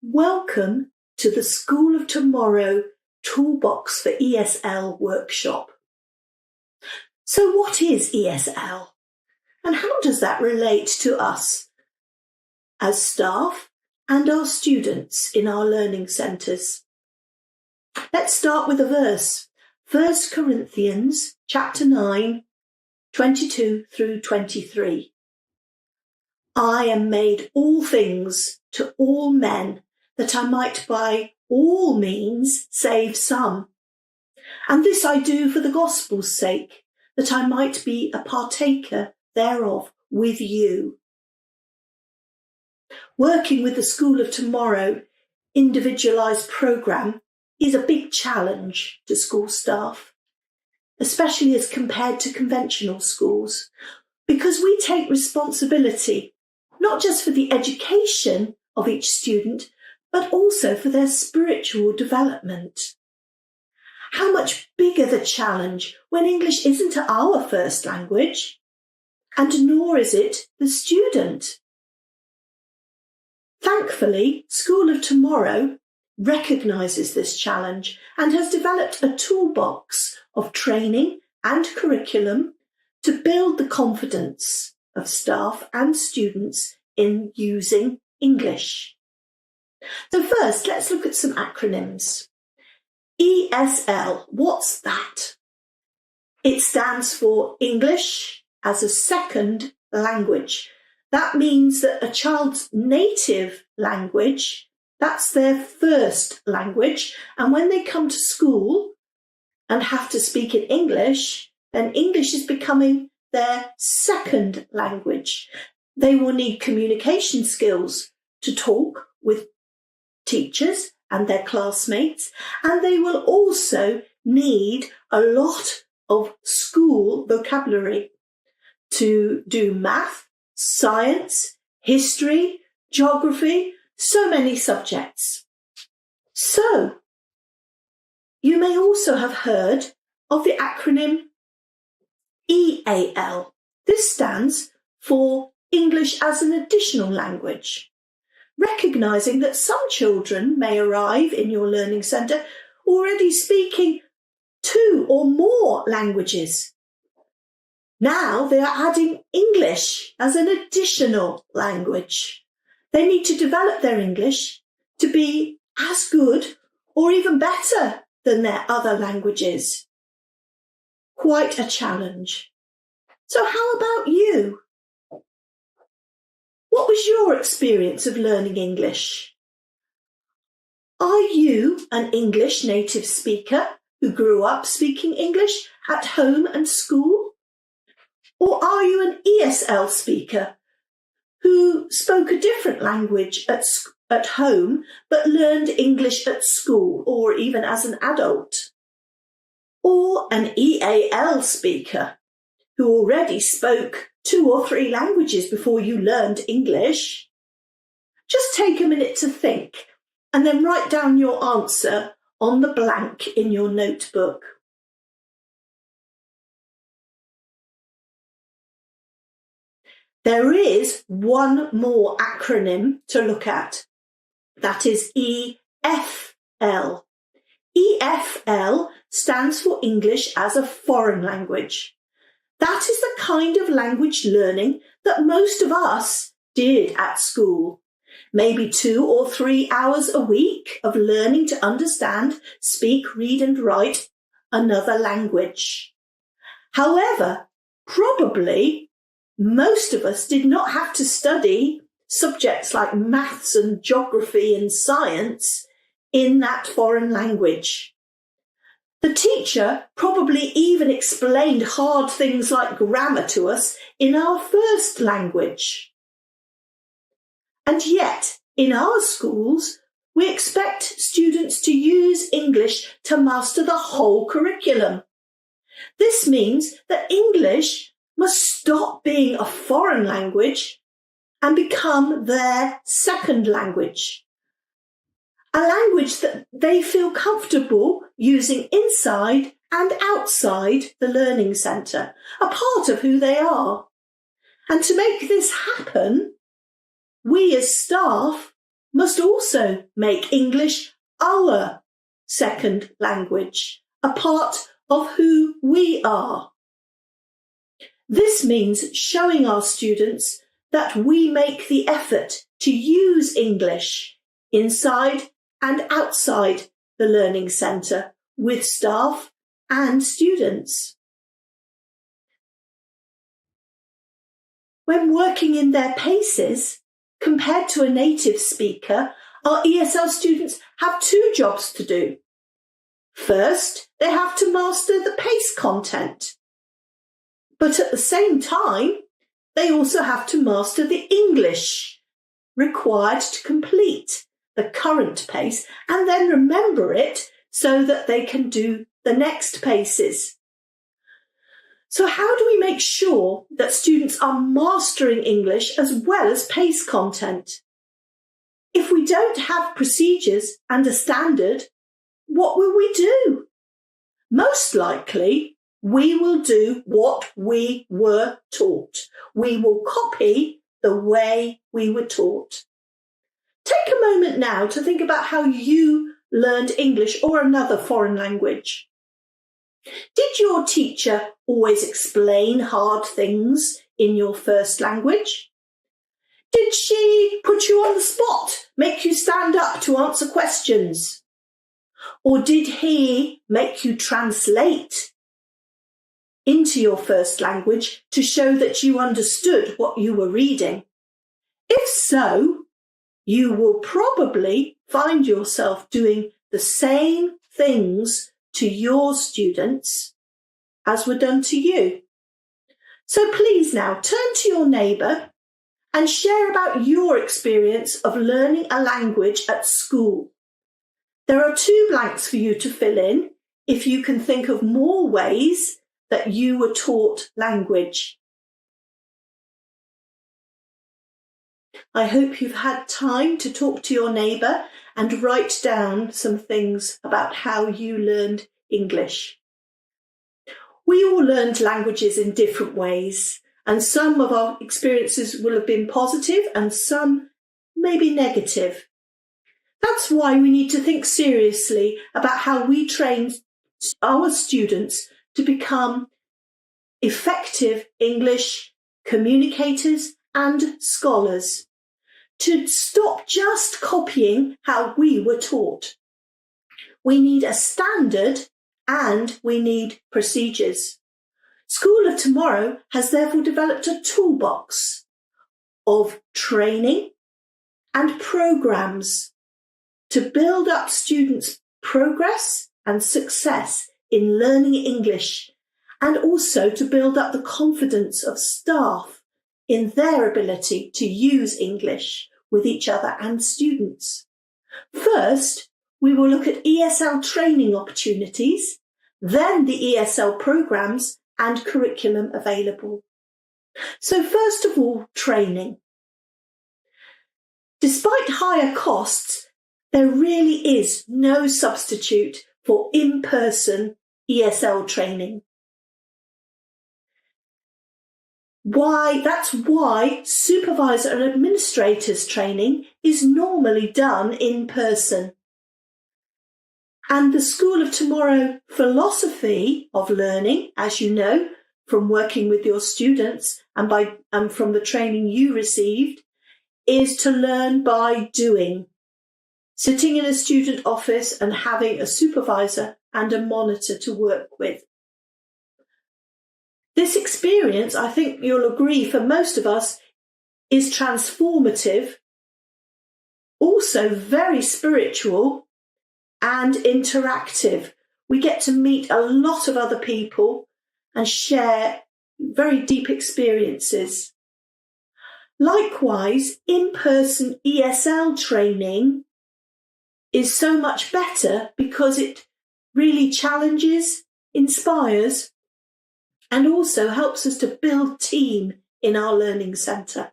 Welcome to the School of Tomorrow Toolbox for ESL workshop. So what is ESL and how does that relate to us as staff and our students in our learning centres? Let's start with a verse. 1 Corinthians chapter 9, 22 through 23. I am made all things to all men, that I might by all means save some. And this I do for the gospel's sake, that I might be a partaker thereof with you. Working with the School of Tomorrow individualised programme is a big challenge to school staff, especially as compared to conventional schools, because we take responsibility not just for the education of each student, but also for their spiritual development. How much bigger the challenge when English isn't our first language, and nor is it the student. Thankfully, School of Tomorrow recognises this challenge and has developed a toolbox of training and curriculum to build the confidence of staff and students in using English. So first, let's look at some acronyms. ESL, what's that? It stands for English as a Second Language. That means that a child's native language, that's their first language, and when they come to school and have to speak in English, then English is becoming their second language. They will need communication skills to talk with teachers and their classmates, and they will also need a lot of school vocabulary to do math, science, history, geography, so many subjects. So, you may also have heard of the acronym EAL. This stands for English as an Additional Language, recognising that some children may arrive in your learning centre already speaking 2 or more languages. Now they are adding English as an additional language. They need to develop their English to be as good or even better than their other languages. Quite a challenge. So how about you? What was your experience of learning English? Are you an English native speaker who grew up speaking English at home and school? Or are you an ESL speaker who spoke a different language at home but learned English at school or even as an adult? Or an EAL speaker who already spoke 2 or 3 languages before you learned English? Just take a minute to think and then write down your answer on the blank in your notebook. There is one more acronym to look at. That is EFL. EFL stands for English as a Foreign Language. That is the kind of language learning that most of us did at school. Maybe 2 or 3 hours a week of learning to understand, speak, read and write another language. However, probably most of us did not have to study subjects like maths and geography and science in that foreign language. The teacher probably even explained hard things like grammar to us in our first language. And yet, in our schools, we expect students to use English to master the whole curriculum. This means that English must stop being a foreign language and become their second language. A language that they feel comfortable using inside and outside the learning centre, a part of who they are. And to make this happen, we as staff must also make English our second language, a part of who we are. This means showing our students that we make the effort to use English inside and outside the Learning Centre with staff and students. When working in their paces, compared to a native speaker, our ESL students have two jobs to do. First, they have to master the pace content. But at the same time, they also have to master the English required to complete the current pace and then remember it so that they can do the next paces. So how do we make sure that students are mastering English as well as pace content? If we don't have procedures and a standard, what will we do? Most likely, we will do what we were taught. We will copy the way we were taught. Take a moment now to think about how you learned English or another foreign language. Did your teacher always explain hard things in your first language? Did she put you on the spot, make you stand up to answer questions? Or did he make you translate into your first language to show that you understood what you were reading? If so, you will probably find yourself doing the same things to your students as were done to you. So please now turn to your neighbour and share about your experience of learning a language at school. There are 2 blanks for you to fill in if you can think of more ways that you were taught language. I hope you've had time to talk to your neighbour and write down some things about how you learned English. We all learned languages in different ways, and some of our experiences will have been positive and some maybe negative. That's why we need to think seriously about how we train our students to become effective English communicators and scholars, to stop just copying how we were taught. We need a standard and we need procedures. School of Tomorrow has therefore developed a toolbox of training and programs to build up students' progress and success in learning English, and also to build up the confidence of staff in their ability to use English with each other and students. First, we will look at ESL training opportunities, then the ESL programs and curriculum available. So first of all, training. Despite higher costs, there really is no substitute for in-person ESL training. That's why supervisor and administrators training is normally done in person. And the School of Tomorrow philosophy of learning, as you know, from working with your students and from the training you received, is to learn by doing. Sitting in a student office and having a supervisor and a monitor to work with. This experience, I think you'll agree, for most of us, is transformative, also very spiritual and interactive. We get to meet a lot of other people and share very deep experiences. Likewise, in-person ESL training is so much better because it really challenges, inspires, and also helps us to build team in our learning centre.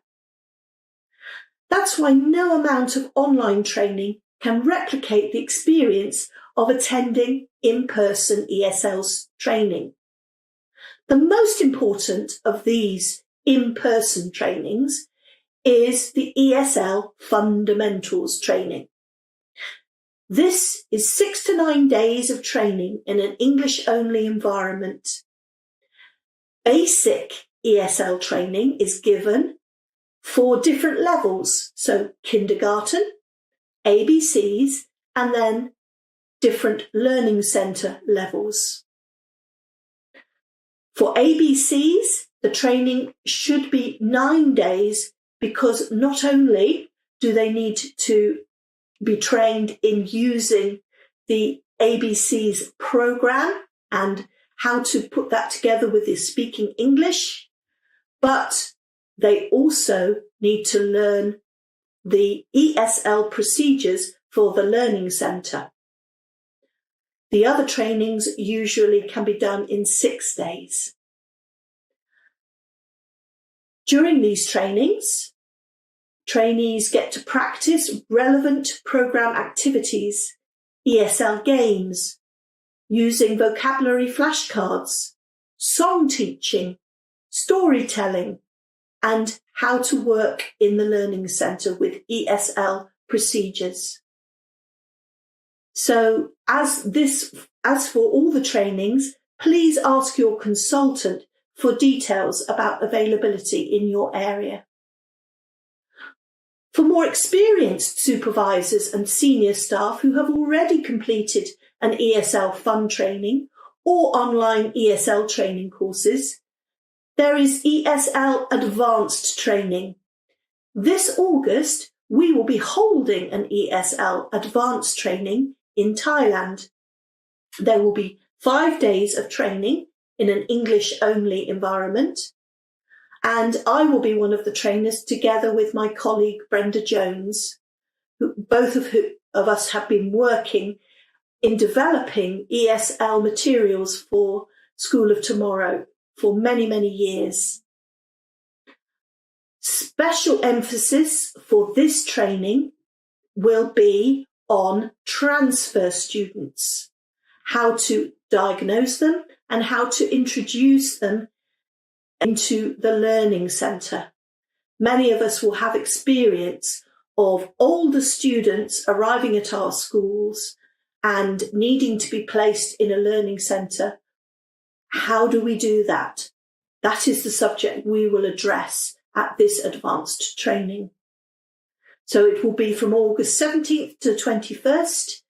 That's why no amount of online training can replicate the experience of attending in-person ESL training. The most important of these in-person trainings is the ESL Fundamentals training. This is 6 to 9 days of training in an English-only environment. Basic ESL training is given for different levels, so kindergarten, ABCs, and then different learning centre levels. For ABCs, the training should be 9 days because not only do they need to be trained in using the ABCs program and how to put that together with the speaking English, but they also need to learn the ESL procedures for the learning centre. The other trainings usually can be done in 6 days. During these trainings, trainees get to practice relevant programme activities, ESL games, using vocabulary flashcards, song teaching, storytelling, and how to work in the learning centre with ESL procedures. So as for all the trainings, please ask your consultant for details about availability in your area. For more experienced supervisors and senior staff who have already completed an ESL Fund training or online ESL training courses, there is ESL Advanced training. This August, we will be holding an ESL Advanced training in Thailand. There will be 5 days of training in an English-only environment, and I will be one of the trainers together with my colleague Brenda Jones, both of us have been working in developing ESL materials for School of Tomorrow for many, many years. Special emphasis for this training will be on transfer students, how to diagnose them and how to introduce them into the learning centre. Many of us will have experience of older students arriving at our schools and needing to be placed in a learning centre. How do we do that? That is the subject we will address at this advanced training. So it will be from August 17th to 21st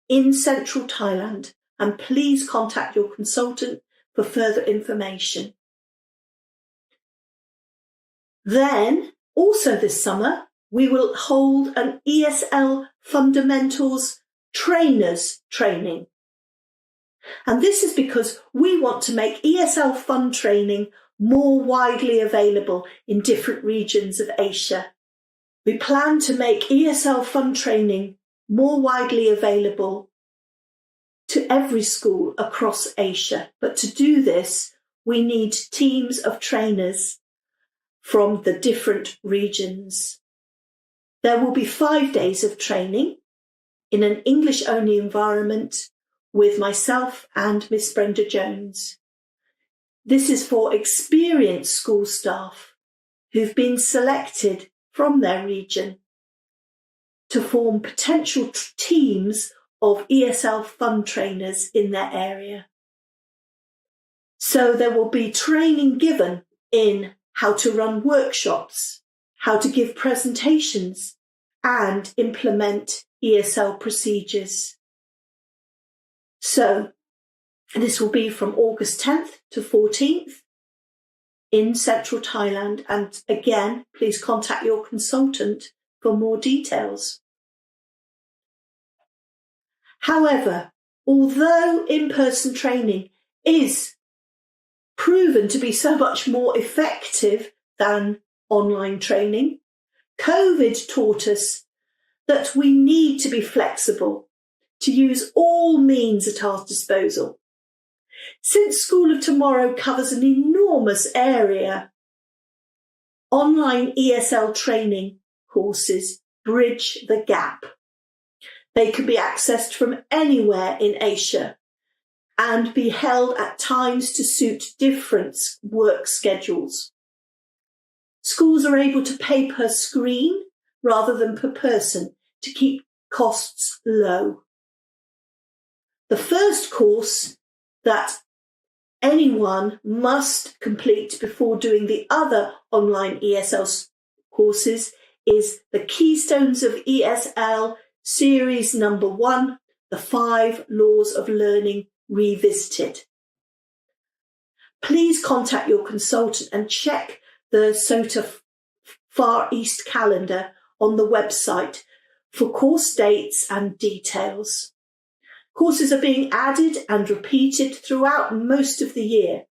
in central Thailand, and please contact your consultant for further information. Then, also this summer, we will hold an ESL Fundamentals Trainers training. And this is because we want to make ESL Fund training more widely available in different regions of Asia. We plan to make ESL Fund training more widely available to every school across Asia. But to do this, we need teams of trainers from the different regions. There will be 5 days of training in an English-only environment with myself and Miss Brenda Jones. This is for experienced school staff who've been selected from their region to form potential teams of ESL Fund trainers in their area. So there will be training given in how to run workshops, how to give presentations, and implement ESL procedures. So this will be from August 10th to 14th in central Thailand. And again, please contact your consultant for more details. However, although in-person training is proven to be so much more effective than online training, COVID taught us that we need to be flexible, to use all means at our disposal. Since School of Tomorrow covers an enormous area, online ESL training courses bridge the gap. They can be accessed from anywhere in Asia and be held at times to suit different work schedules. Schools are able to pay per screen rather than per person to keep costs low. The first course that anyone must complete before doing the other online ESL courses is the Keystones of ESL Series number 1, the 5 Laws of Learning Revisited. Please contact your consultant and check the SOTA Far East calendar on the website for course dates and details. Courses are being added and repeated throughout most of the year,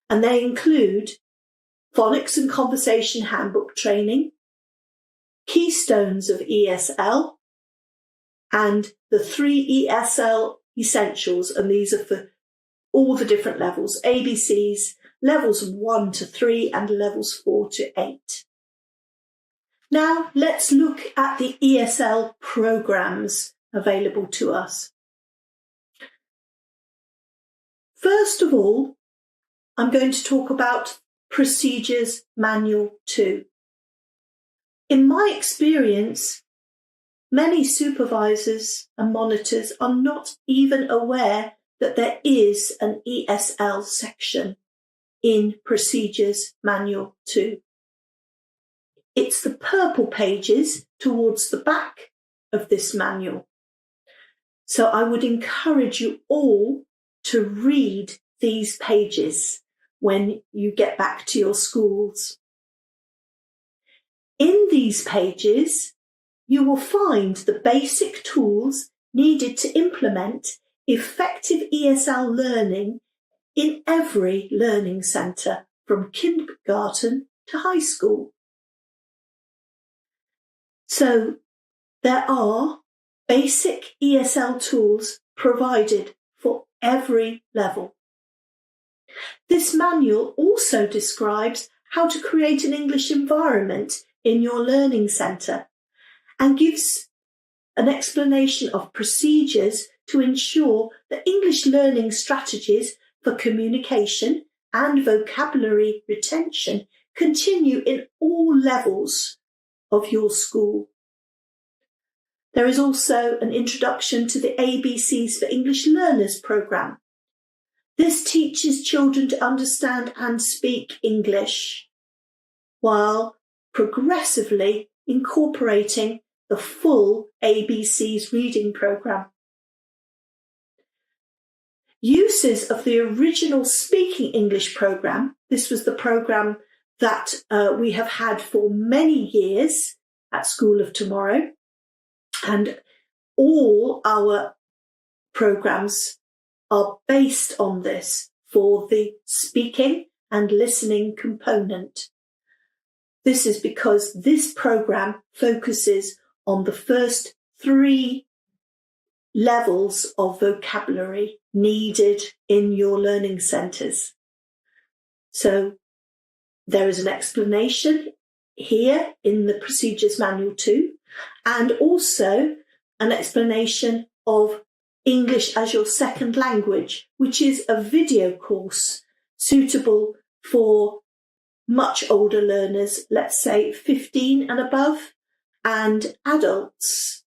and they include Phonics and Conversation Handbook Training, Keystones of ESL, and the 3 ESL Essentials, and these are for all the different levels, ABCs, levels 1 to 3 and levels 4 to 8. Now let's look at the ESL programs available to us. First of all, I'm going to talk about Procedures Manual 2. In my experience, many supervisors and monitors are not even aware that there is an ESL section in Procedures Manual 2. It's the purple pages towards the back of this manual. So I would encourage you all to read these pages when you get back to your schools. In these pages, you will find the basic tools needed to implement effective ESL learning in every learning centre, from kindergarten to high school. So there are basic ESL tools provided for every level. This manual also describes how to create an English environment in your learning centre and gives an explanation of procedures to ensure that English learning strategies for communication and vocabulary retention continue in all levels of your school. There is also an introduction to the ABCs for English Learners programme. This teaches children to understand and speak English while progressively incorporating the full ABCs reading programme. Uses of the original Speaking English programme, this was the programme that we have had for many years at School of Tomorrow, and all our programmes are based on this for the speaking and listening component. This is because this programme focuses on the first 3 levels of vocabulary needed in your learning centres. So there is an explanation here in the Procedures Manual 2, and also an explanation of English as your second language, which is a video course suitable for much older learners, let's say 15 and above, and adults,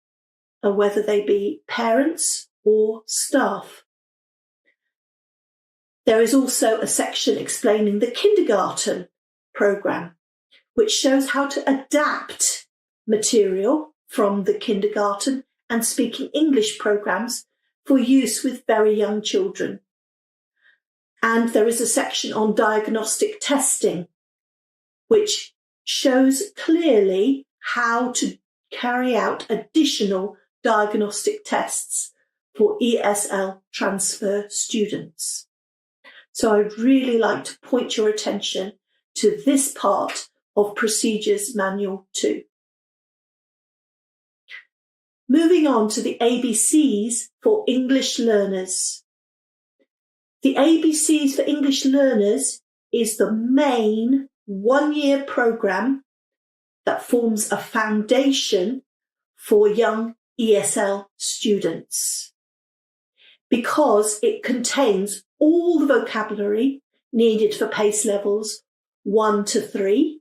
whether they be parents or staff. There is also a section explaining the kindergarten programme, which shows how to adapt material from the kindergarten and Speaking English programmes for use with very young children. And there is a section on diagnostic testing, which shows clearly how to carry out additional diagnostic tests for ESL transfer students. So I'd really like to point your attention to this part of Procedures Manual 2. Moving on to the ABCs for English learners. The ABCs for English learners is the main one-year programme that forms a foundation for young ESL students, because it contains all the vocabulary needed for PACE levels 1 to 3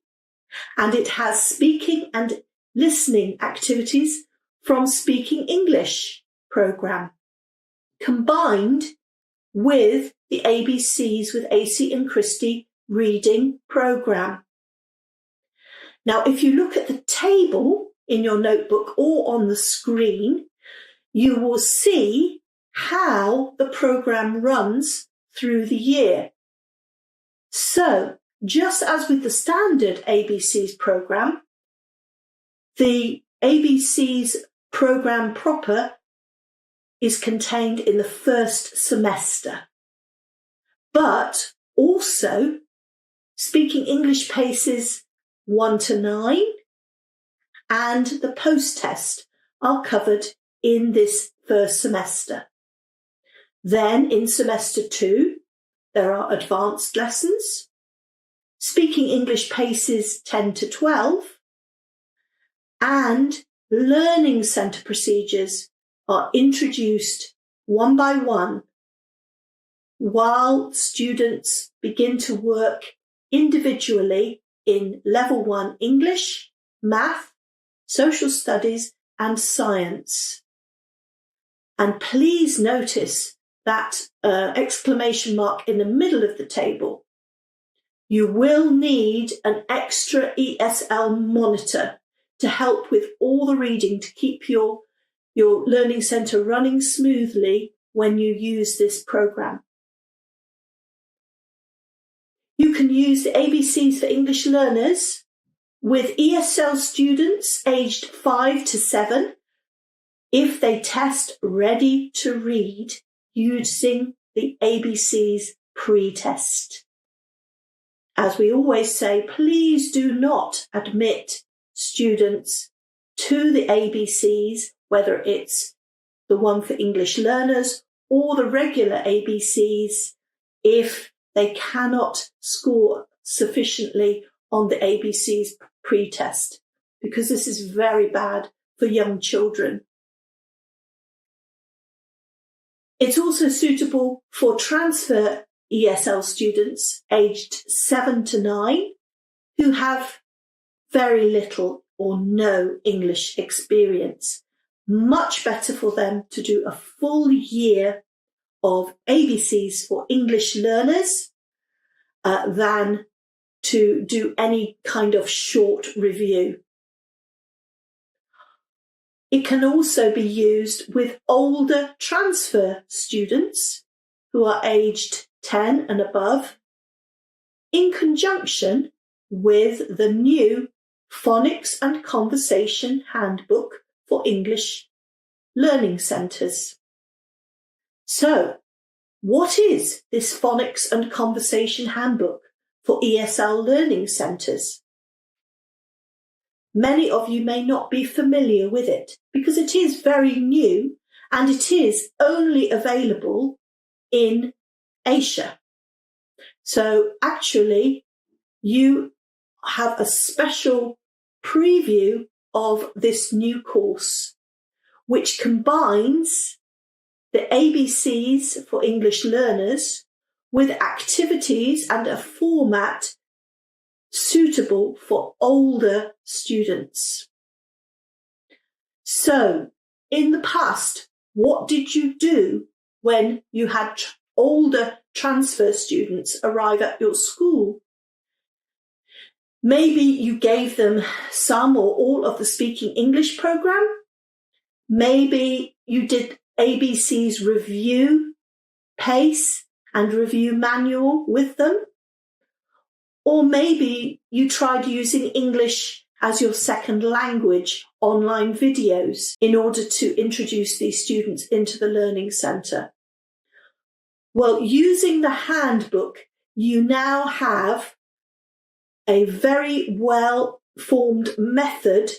and it has speaking and listening activities from Speaking English programme, combined with the ABCs with AC and Christie reading programme. Now, if you look at the table in your notebook or on the screen, you will see how the programme runs through the year. So, just as with the standard ABCs programme, the ABCs programme proper is contained in the first semester. But also, Speaking English Paces 1 to 9 and the post-test are covered in this first semester. Then in semester 2, there are advanced lessons, Speaking English Paces 10 to 12, and learning centre procedures are introduced one by one while students begin to work individually in Level 1 English, Math, Social Studies and Science. And please notice that exclamation mark in the middle of the table. You will need an extra ESL monitor to help with all the reading to keep your learning centre running smoothly when you use this programme. You can use the ABCs for English learners with ESL students aged 5 to 7 if they test ready to read using the ABCs pre-test. As we always say, please do not admit students to the ABCs, whether it's the one for English learners or the regular ABCs, if they cannot score sufficiently on the ABCs pre-test, because this is very bad for young children. It's also suitable for transfer ESL students aged 7 to 9 who have very little or no English experience. Much better for them to do a full year of ABCs for English learners than to do any kind of short review. It can also be used with older transfer students who are aged 10 and above, in conjunction with the new Phonics and Conversation Handbook for English Learning Centres. So, what is this Phonics and Conversation Handbook for ESL Learning Centres? Many of you may not be familiar with it because it is very new and it is only available in Asia. So actually, you have a special preview of this new course, which combines the ABCs for English learners with activities and a format suitable for older students. So, in the past, what did you do when you had older transfer students arrive at your school? Maybe you gave them some or all of the Speaking English programme. Maybe you did ABC's review pace and review manual with them. Or maybe you tried using English as your second language online videos in order to introduce these students into the Learning Centre. Well, using the handbook, you now have a very well-formed method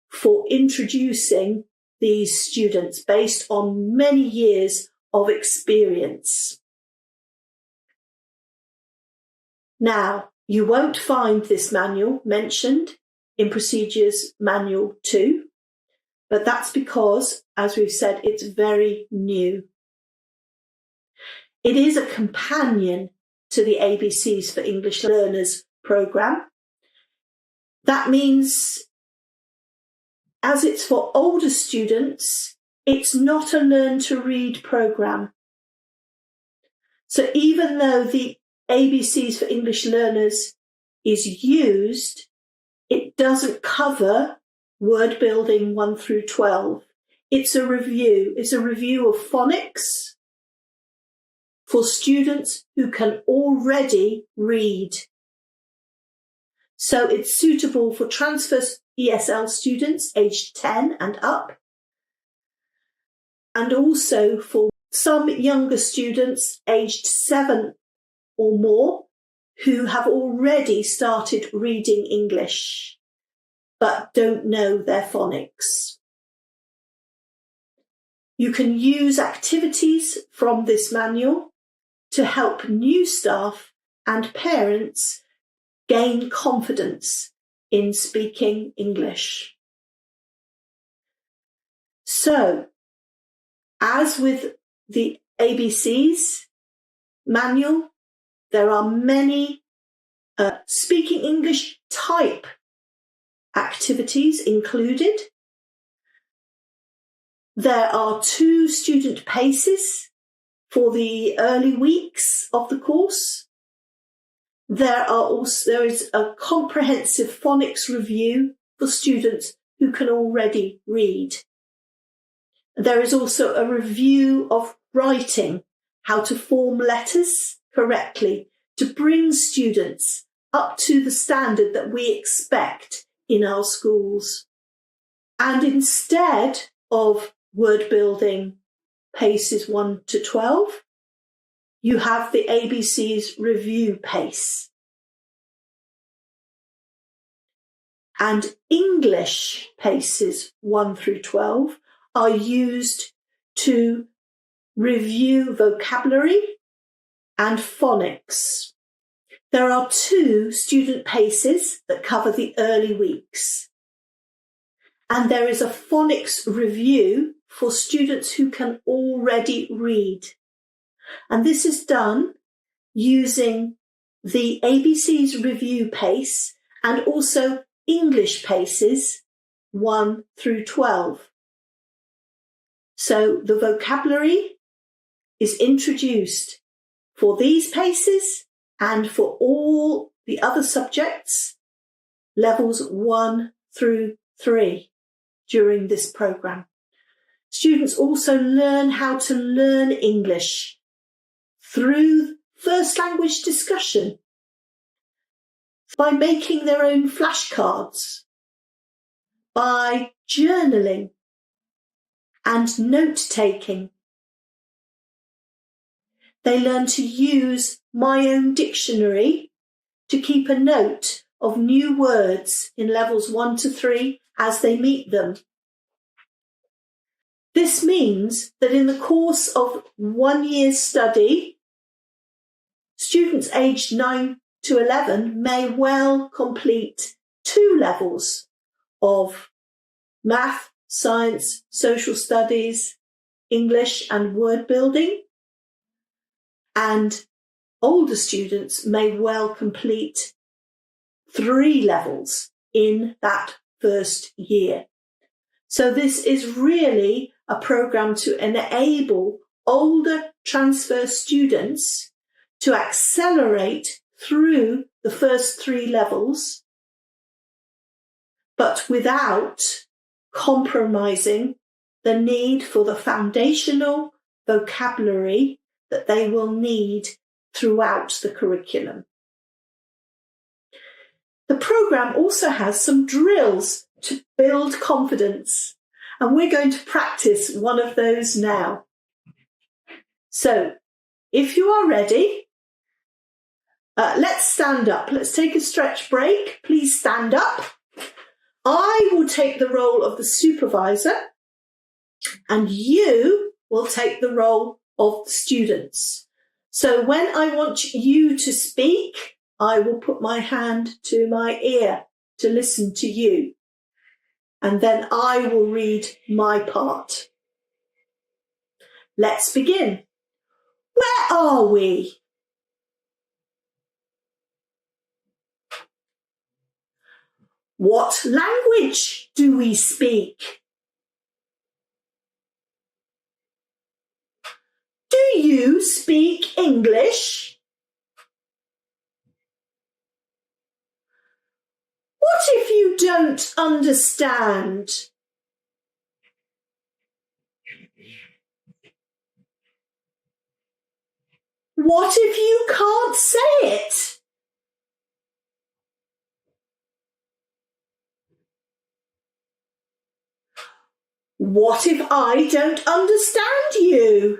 for introducing these students based on many years of experience. Now, you won't find this manual mentioned in Procedures Manual 2, but that's because, as we've said, it's very new. It is a companion to the ABCs for English Learners programme. That means, as it's for older students, it's not a learn to read program. So even though the ABCs for English learners is used, it doesn't cover word building 1 through 12. It's a review. It's a review of phonics for students who can already read. So it's suitable for transfer ESL students aged 10 and up, and also for some younger students aged 7 or more who have already started reading English but don't know their phonics. You can use activities from this manual to help new staff and parents gain confidence in speaking English. So, as with the ABCs manual, there are many speaking English type activities included. There are 2 student paces for the early weeks of the course. There is a comprehensive phonics review for students who can already read. There is also a review of writing, how to form letters correctly to bring students up to the standard that we expect in our schools. And instead of word building paces 1 to 12, you have the ABC's review pace. And English paces 1 through 12 are used to review vocabulary and phonics. There are 2 student paces that cover the early weeks. And there is a phonics review for students who can already read. And this is done using the ABC's review pace and also English paces 1 through 12. So the vocabulary is introduced for these paces and for all the other subjects, levels 1 through 3 during this program. Students also learn how to learn English through first language discussion, by making their own flashcards, by journaling and note-taking. They learn to use my own dictionary to keep a note of new words in levels 1 to 3 as they meet them. This means that in the course of 1 year's study, students aged 9 to 11 may well complete 2 levels of math, science, social studies, English and word building. And older students may well complete 3 levels in that first year. So this is really a program to enable older transfer students to accelerate through the first 3 levels, but without compromising the need for the foundational vocabulary that they will need throughout the curriculum. The program also has some drills to build confidence, and we're going to practice one of those now. So, if you are ready, let's stand up. Let's take a stretch break. Please stand up. I will take the role of the supervisor, and you will take the role of the students. So when I want you to speak, I will put my hand to my ear to listen to you. And then I will read my part. Let's begin. Where are we? What language do we speak? Do you speak English? What if you don't understand? What if you can't say it? What if I don't understand you?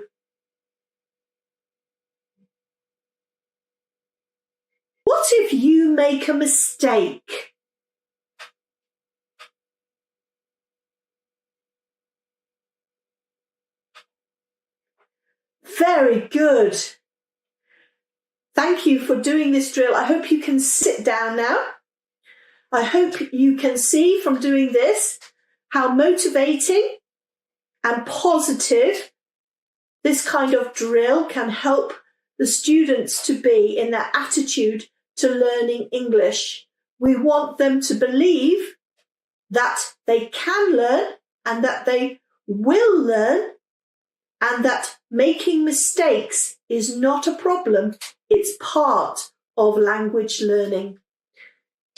What if you make a mistake? Very good. Thank you for doing this drill. I hope you can sit down now. I hope you can see from doing this how motivating and positive this kind of drill can help the students to be in their attitude to learning English. We want them to believe that they can learn and that they will learn, and that making mistakes is not a problem. It's part of language learning.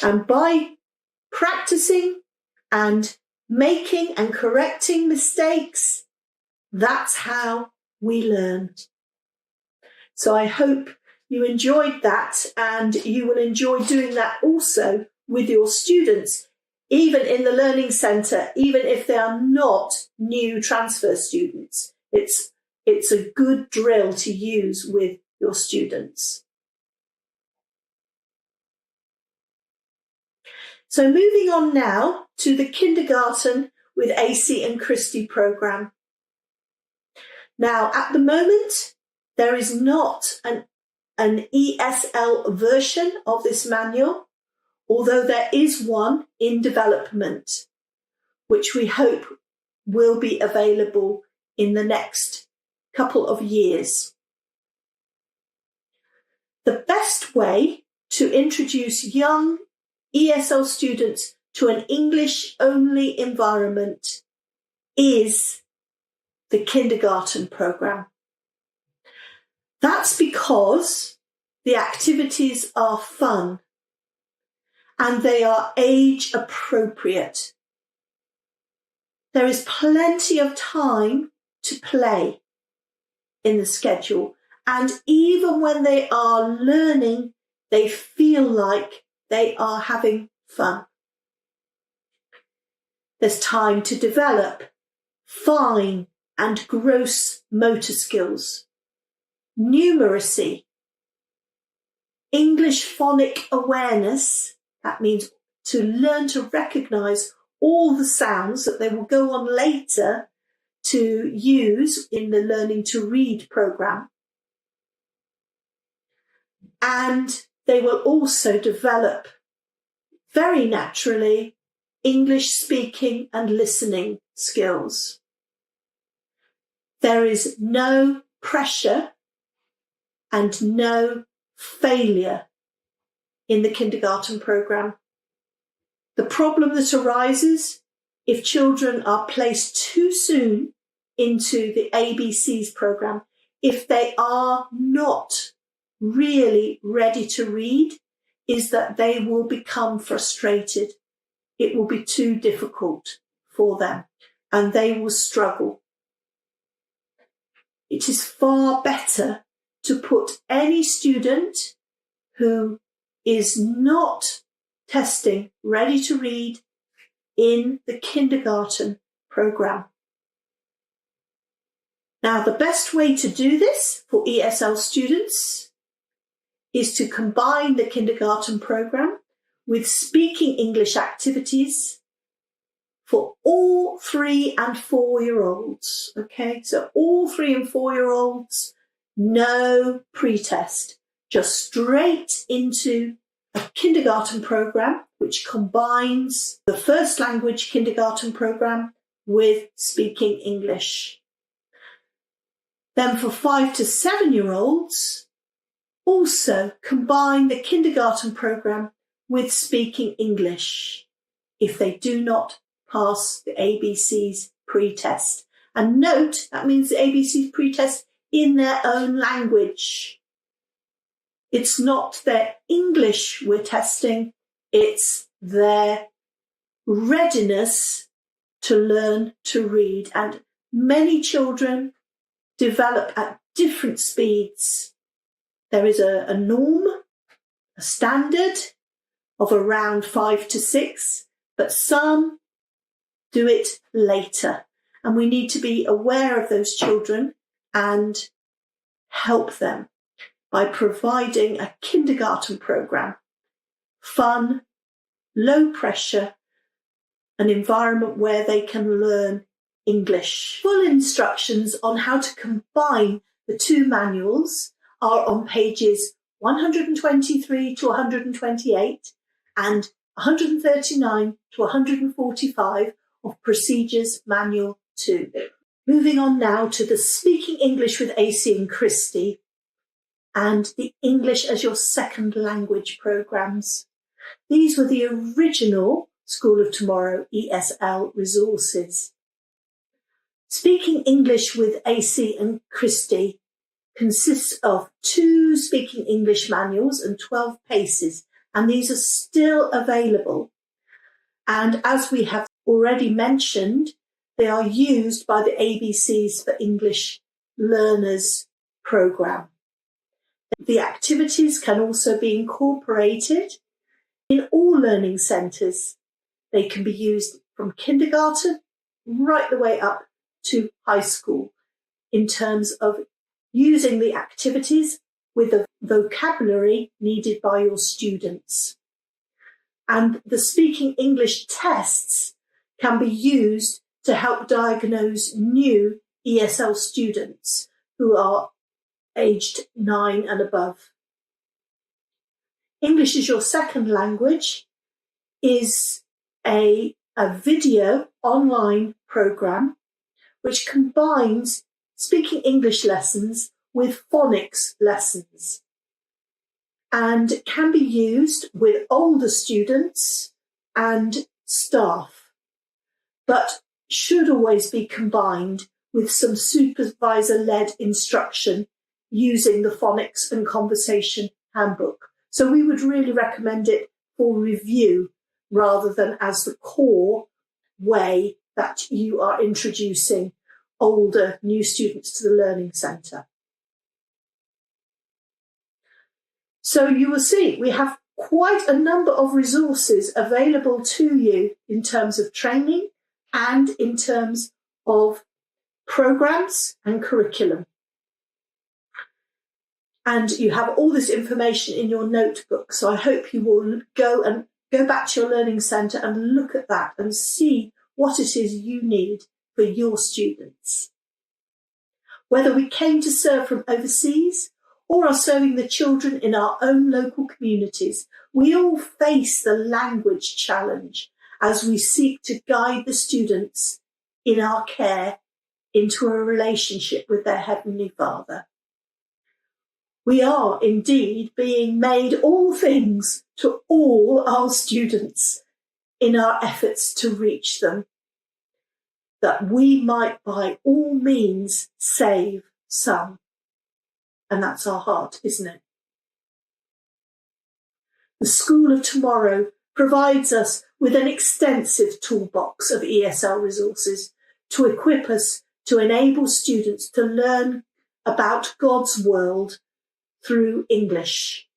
And by practicing and making and correcting mistakes, that's how we learn. So I hope you enjoyed that, and you will enjoy doing that also with your students, even in the Learning Centre, even if they are not new transfer students. It's a good drill to use with your students. So moving on now to the Kindergarten with AC and Christie programme. Now, at the moment, there is not an ESL version of this manual, although there is one in development, which we hope will be available in the next couple of years. The best way to introduce young ESL students to an English-only environment is the kindergarten programme. That's because the activities are fun and they are age appropriate. There is plenty of time to play in the schedule, and even when they are learning, they feel like they are having fun. There's time to develop fine and gross motor skills, numeracy, English phonic awareness, that means to learn to recognise all the sounds that they will go on later to use in the Learning to Read programme. And they will also develop very naturally English speaking and listening skills. There is no pressure and no failure in the kindergarten programme. The problem that arises if children are placed too soon into the ABCs programme, if they are not really ready to read, is that they will become frustrated. It will be too difficult for them and they will struggle. It is far better to put any student who is not testing ready to read in the kindergarten programme. Now, the best way to do this for ESL students is to combine the kindergarten programme with speaking English activities for all 3 and 4-year-olds. Okay, so all 3 and 4-year-olds, no pretest, just straight into a kindergarten programme which combines the first language kindergarten programme with speaking English. Then for 5 to 7-year-olds, also combine the kindergarten programme with speaking English. if they do not pass the ABC's pre-test. And note, that means the ABC's pre-test in their own language. It's not their English we're testing, it's their readiness to learn to read. And many children develop at different speeds. There is a norm, a standard of around 5 to 6, but some do it later. And we need to be aware of those children and help them by providing a kindergarten program, fun, low pressure, an environment where they can learn English. Full instructions on how to combine the two manuals are on pages 123 to 128 and 139 to 145 of Procedures Manual 2. Moving on now to the Speaking English with AC and Christie and the English as Your Second Language programs. These were the original School of Tomorrow ESL resources. Speaking English with AC and Christie consists of 2 Speaking English manuals and 12 paces, and these are still available. And as we have already mentioned, they are used by the ABCs for English Learners program. The activities can also be incorporated in all learning centres. They can be used from kindergarten right the way up to high school in terms of using the activities with the vocabulary needed by your students. And the Speaking English tests can be used to help diagnose new ESL students who are aged 9 and above. English as Your Second Language is a video online program which combines speaking English lessons with phonics lessons and can be used with older students and staff, but should always be combined with some supervisor-led instruction using the Phonics and Conversation Handbook. So we would really recommend it for review rather than as the core way that you are introducing older new students to the Learning Centre. So you will see we have quite a number of resources available to you in terms of training and in terms of programs and curriculum. And you have all this information in your notebook. So I hope you will go back to your Learning Centre and look at that and see what it is you need for your students. Whether we came to serve from overseas or are serving the children in our own local communities, we all face the language challenge as we seek to guide the students in our care into a relationship with their Heavenly Father. We are indeed being made all things to all our students in our efforts to reach them, that we might by all means save some. And that's our heart, isn't it? The School of Tomorrow provides us with an extensive toolbox of ESL resources to equip us to enable students to learn about God's world through English.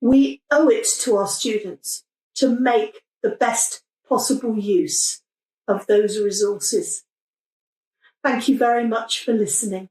We owe it to our students to make the best possible use of those resources. Thank you very much for listening.